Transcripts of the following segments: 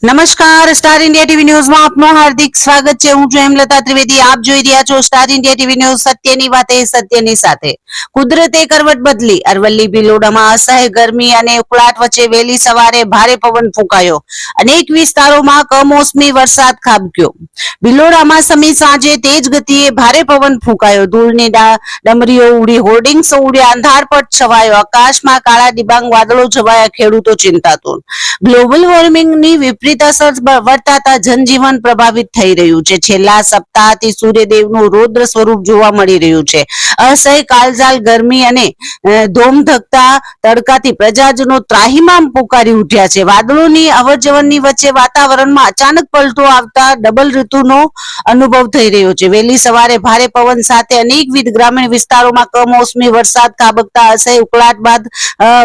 નમસ્કાર, star India TV ન્યૂઝમાં આપનું હાર્દિક સ્વાગત છે। હું છું હેમલતા ત્રિવેદી। આપ જોઈ રહ્યા છો સ્ટાર ઇન્ડિયા ટીવી ન્યૂઝ। સત્યની વાતે સત્યની સાથે। કુદરતે કરવટ બદલી। અરવલ્લી ભિલોડામાં અસહ્ય ગરમી અને ઉકળાટ વચ્ચે વહેલી સવારે ભારે પવન ફૂંકાયો। અનેક વિસ્તારોમાં કમોસમી વરસાદ ખાબક્યો। ભિલોડામાં સમી સાંજે તેજ ગતિએ ભારે પવન ફૂંકાયો। ધૂળની ડમરીઓ ઉડી, હોર્ડિંગ્સ ઉડ્યા, અંધારપટ છવાયો। આકાશમાં કાળા ડિબાંગ વાદળો છવાયા। ખેડૂતો ચિંતાતુર। ગ્લોબલ વોર્મિંગની વિપરીત અસર વર્તાતા જનજીવન પ્રભાવિત થઈ રહ્યું છે। છેલ્લા સપ્તાહથી સૂર્યદેવનું રૌદ્ર સ્વરૂપ જોવા મળી રહ્યું છે। અસહ્ય કાળઝાળ ગરમી અને ધોમધકતા તડકાથી પ્રજાજનો ત્રાહિમામ પુકારી ઉઠ્યા છે। વાદળોની અવરજવરની વચ્ચે વાતાવરણમાં અચાનક પલટો આવતા ડબલ ઋતુનો અનુભવ થઈ રહ્યો છે। વહેલી સવારે ભારે પવન સાથે અનેકવિધ ગ્રામીણ વિસ્તારોમાં કમોસમી વરસાદ ખાબકતા અસહ્ય ઉકળાટ બાદ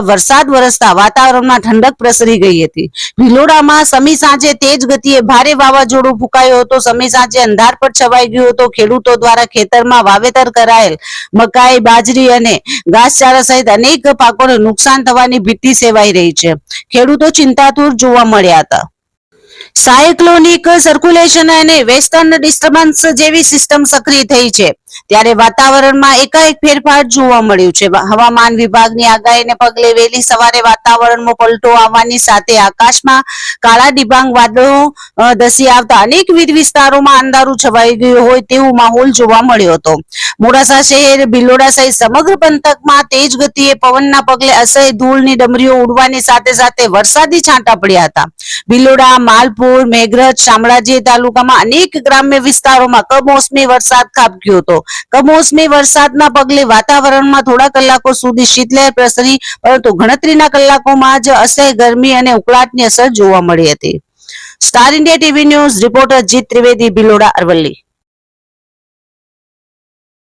વરસાદ વરસતા વાતાવરણમાં ઠંડક પ્રસરી ગઈ હતી। ભિલોડામાં સમી સાંજે તેજ ગતિએ ભારે વાવાઝોડું ફૂંકાયો હતો। સમી સાંજે અંધારપટ છવાઈ ગયો હતો। ખેડૂતો દ્વારા ખેતરમાં વાવેતર કરાયેલ મકાઈ, બાજરી અને ઘાસચારા સહિત અનેક પાકોને નુકસાન થવાની ભીતિ સેવાઈ રહી છે। ખેડૂતો ચિંતાતુર જોવા મળ્યા હતા। સાયક્લોનિક સર્ક્યુલેશન અને વેસ્ટર્ન ડિસ્ટર્બન્સ જેવી સિસ્ટમ સક્રિય થઈ છે, ત્યારે વાતાવરણમાં એકાએક ફેરફાર જોવા મળ્યું છે। હવામાન વિભાગની આગાહીને પગલે વહેલી સવારે વાતાવરણમાં પલટો આવવાની સાથે આકાશમાં કાળા ડિબાંગ વાદળો ધસી આવતા અનેકવિધ વિસ્તારોમાં અંધારું છવાઈ ગયું હોય તેવો માહોલ જોવા મળ્યો હતો। મોડાસા શહેર, ભિલોડા સહિત સમગ્ર પંથકમાં તેજ ગતિએ પવનના પગલે અસહ્ય ધૂળની ડમરીઓ ઉડવાની સાથે સાથે વરસાદી છાંટા પડ્યા હતા। ભિલોડા, માલપુર, મેઘરજ, શામળાજી તાલુકામાં અનેક ગ્રામ્ય વિસ્તારોમાં કમોસમી વરસાદ ખાબક્યો હતો। કમોસમી વરસાદના પગલે વાતાવરણમાં થોડા કલાકો સુધી શીતલહેર પ્રસરી, પરંતુ ગણતરીના કલાકોમાં જ અસહ્ય ગરમી અને ઉકળાટની અસર જોવા મળી હતી। Star India TV news reporter જીત ત્રિવેદી, ભિલોડા, અરવલ્લી।